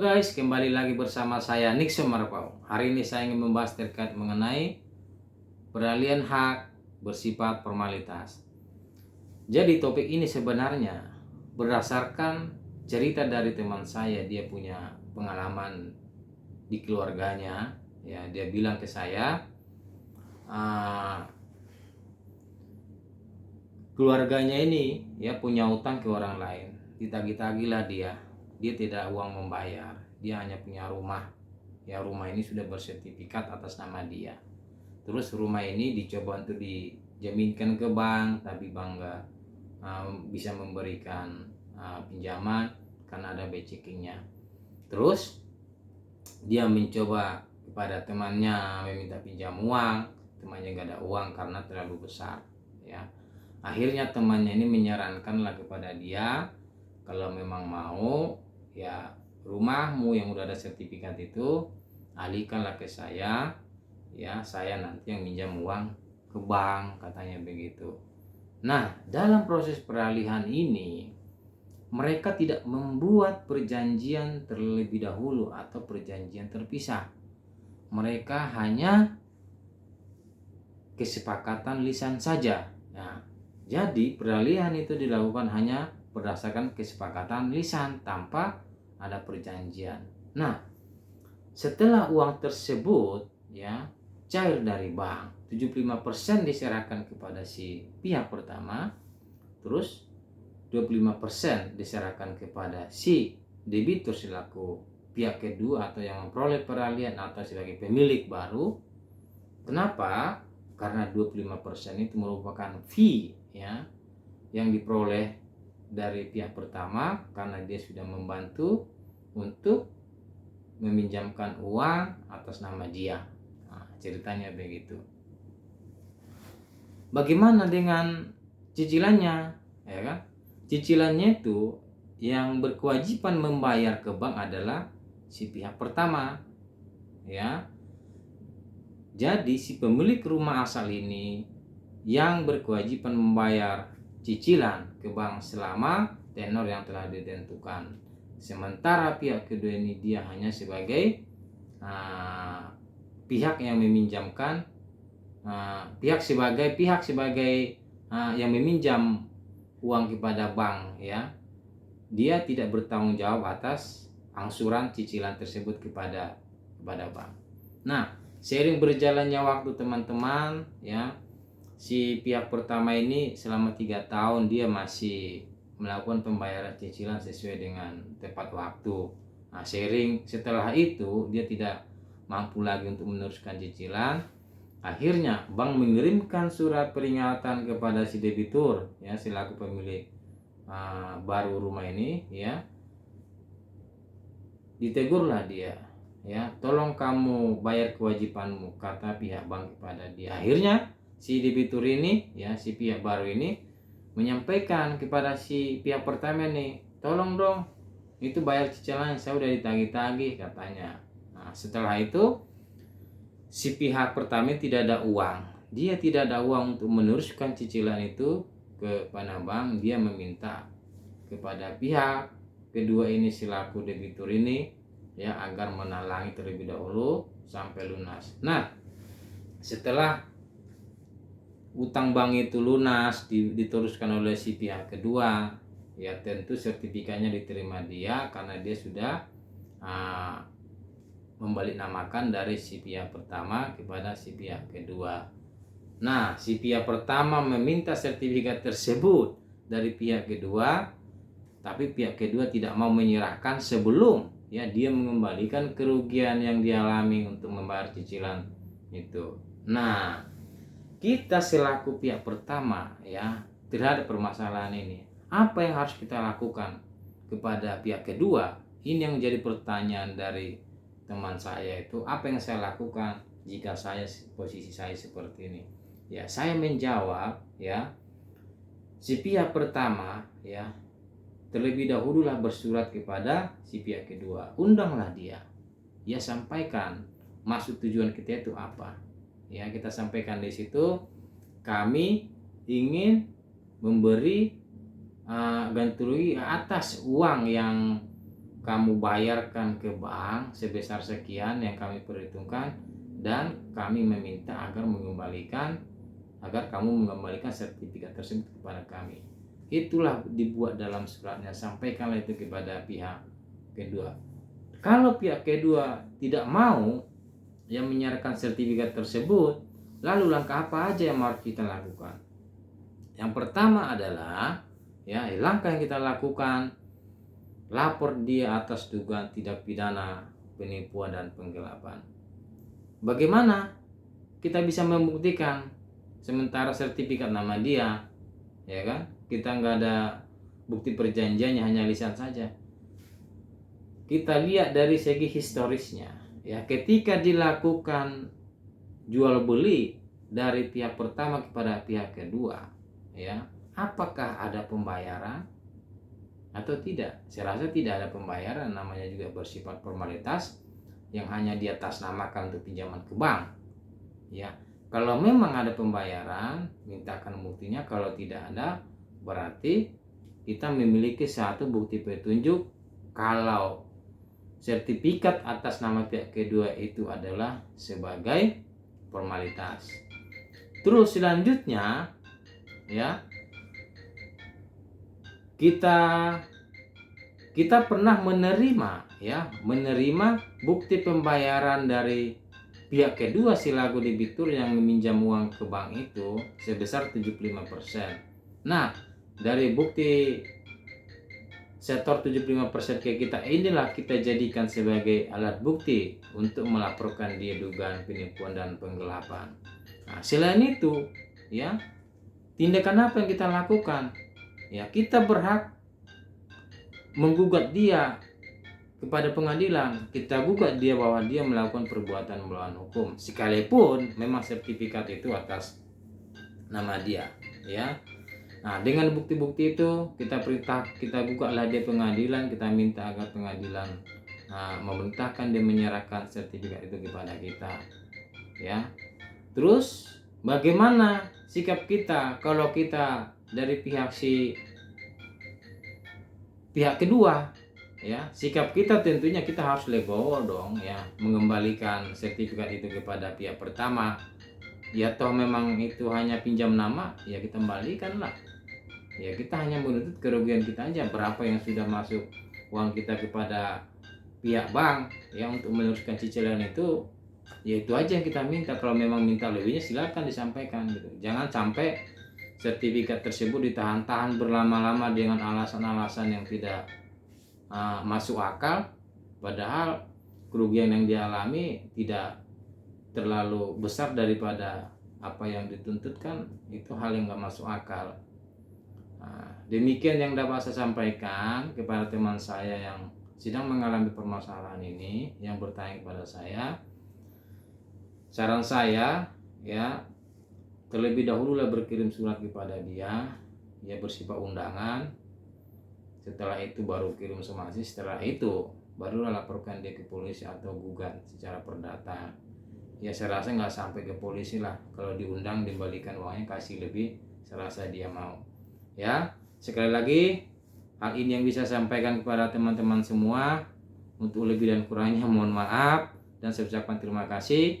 Guys, kembali lagi bersama saya Nixon Marpau. Hari ini saya ingin membahas terkait mengenai peralihan hak bersifat formalitas. Jadi topik ini sebenarnya berdasarkan cerita dari teman saya. Dia punya pengalaman di keluarganya. Ya, dia bilang ke saya, keluarganya ini ya punya utang ke orang lain. Ditagih-tagihlah dia. Dia tidak uang membayar, dia hanya punya rumah. Ya, rumah ini sudah bersertifikat atas nama dia. Terus rumah ini dicoba untuk dijaminkan ke bank, tapi bank nggak bisa memberikan pinjaman karena ada backcheckingnya. Terus dia mencoba kepada temannya meminta pinjam uang, temannya nggak ada uang karena terlalu besar. Ya, akhirnya temannya ini menyarankanlah kepada dia, kalau memang mau ya rumahmu yang udah ada sertifikat itu alihkanlah ke saya, ya saya nanti yang minjam uang ke bank, katanya begitu. Nah, dalam proses peralihan ini mereka tidak membuat perjanjian terlebih dahulu atau perjanjian terpisah. Mereka hanya kesepakatan lisan saja. Nah, jadi peralihan itu dilakukan hanya berdasarkan kesepakatan lisan tanpa ada perjanjian. Nah, setelah uang tersebut ya cair dari bank, 75% diserahkan kepada si pihak pertama, terus 25% diserahkan kepada si debitur selaku pihak kedua atau yang memperoleh peralihan atau sebagai pemilik baru. Kenapa? Karena 25% itu merupakan fee ya yang diperoleh dari pihak pertama karena dia sudah membantu untuk meminjamkan uang atas nama dia. Nah, ceritanya begitu. Bagaimana dengan cicilannya? Ya kan? Cicilannya itu yang berkewajiban membayar ke bank adalah si pihak pertama. Ya. Jadi si pemilik rumah asal ini yang berkewajiban membayar cicilan ke bank selama tenor yang telah ditentukan. Sementara pihak kedua ini dia hanya sebagai pihak yang meminjamkan, pihak sebagai yang meminjam uang kepada bank ya. Dia tidak bertanggung jawab atas angsuran cicilan tersebut kepada bank. Nah, seiring berjalannya waktu teman-teman ya, si pihak pertama ini selama 3 tahun dia masih melakukan pembayaran cicilan sesuai dengan tepat waktu. Nah, seiring setelah itu dia tidak mampu lagi untuk meneruskan cicilan. Akhirnya bank mengirimkan surat peringatan kepada si debitur ya selaku pemilik baru rumah ini ya. Ditegurlah dia ya, tolong kamu bayar kewajibanmu, kata pihak bank kepada dia. Akhirnya si debitur ini ya, si pihak baru ini menyampaikan kepada si pihak pertama nih, tolong dong itu bayar cicilan, saya udah ditagih-tagih katanya. Nah, setelah itu si pihak pertama tidak ada uang, dia tidak ada uang untuk meneruskan cicilan itu ke bank. Dia meminta kepada pihak kedua ini selaku debitur ini ya agar menalangi terlebih dahulu sampai lunas. Nah, setelah utang bank itu lunas diteruskan oleh si pihak kedua ya, tentu sertifikatnya diterima dia karena dia sudah membalik namakan dari si pihak pertama kepada si pihak kedua. Nah, si pihak pertama meminta sertifikat tersebut dari pihak kedua, tapi pihak kedua tidak mau menyerahkan sebelum ya dia mengembalikan kerugian yang dialami untuk membayar cicilan itu. Nah, kita selaku pihak pertama ya terhadap permasalahan ini, apa yang harus kita lakukan kepada pihak kedua? Ini yang menjadi pertanyaan dari teman saya itu, apa yang saya lakukan jika posisi saya seperti ini? Ya, saya menjawab ya, si pihak pertama ya terlebih dahululah bersurat kepada si pihak kedua, undanglah dia, ya sampaikan maksud tujuan kita itu apa. Ya, kita sampaikan di situ kami ingin memberi ganti rugi atas uang yang kamu bayarkan ke bank sebesar sekian yang kami perhitungkan, dan kami meminta agar kamu mengembalikan sertifikat tersebut kepada kami. Itulah dibuat dalam suratnya, sampaikanlah itu kepada pihak kedua. Kalau pihak kedua tidak mau yang menyerahkan sertifikat tersebut, lalu langkah apa aja yang harus kita lakukan? Yang pertama adalah langkah yang kita lakukan, lapor dia atas dugaan tindak pidana penipuan dan penggelapan. Bagaimana kita bisa membuktikan sementara sertifikat nama dia, ya kan? Kita nggak ada bukti perjanjiannya, hanya lisan saja. Kita lihat dari segi historisnya, ketika dilakukan jual beli dari pihak pertama kepada pihak kedua, apakah ada pembayaran atau tidak? Saya rasa tidak ada pembayaran, namanya juga bersifat formalitas yang hanya di atas namakan untuk pinjaman ke bank. Kalau memang ada pembayaran, mintakan buktinya. Kalau tidak ada, berarti kita memiliki satu bukti petunjuk kalau sertifikat atas nama pihak kedua itu adalah sebagai formalitas. Terus selanjutnya kita pernah menerima bukti pembayaran dari pihak kedua selaku debitur yang meminjam uang ke bank itu sebesar 75%. Nah, dari bukti setor 75% ke kita inilah kita jadikan sebagai alat bukti untuk melaporkan dia dugaan penipuan dan penggelapan. Nah, selain itu, tindakan apa yang kita lakukan? Kita berhak menggugat dia kepada pengadilan. Kita gugat dia bahwa dia melakukan perbuatan melawan hukum, sekalipun memang sertifikat itu atas nama dia, Nah, dengan bukti-bukti itu kita gugatlah dia pengadilan, kita minta agar pengadilan memerintahkan dia menyerahkan sertifikat itu kepada kita, Terus bagaimana sikap kita kalau kita dari pihak kedua? Sikap kita tentunya kita harus legowo dong, mengembalikan sertifikat itu kepada pihak pertama. Toh memang itu hanya pinjam nama, kita kembalikan lah. Kita hanya menuntut kerugian kita aja, berapa yang sudah masuk uang kita kepada pihak bank untuk meneruskan cicilan itu, itu aja yang kita minta. Kalau memang minta lebihnya silakan disampaikan gitu. Jangan sampai sertifikat tersebut ditahan-tahan berlama-lama dengan alasan-alasan yang tidak masuk akal, padahal kerugian yang dialami tidak terlalu besar daripada apa yang dituntutkan. Itu hal yang nggak masuk akal. Demikian yang dapat saya sampaikan kepada teman saya yang sedang mengalami permasalahan ini, yang bertanya kepada saya. Saran saya terlebih dahululah berkirim surat kepada dia, bersifat undangan. Setelah itu baru kirim somasi. Setelah itu barulah laporkan dia ke polisi atau gugat secara perdata. Saya rasa nggak sampai ke polisi lah. Kalau diundang dibalikan uangnya, kasih lebih, saya rasa dia mau. Sekali lagi, hal ini yang bisa saya sampaikan kepada teman-teman semua. Untuk lebih dan kurangnya mohon maaf, dan saya ucapkan terima kasih.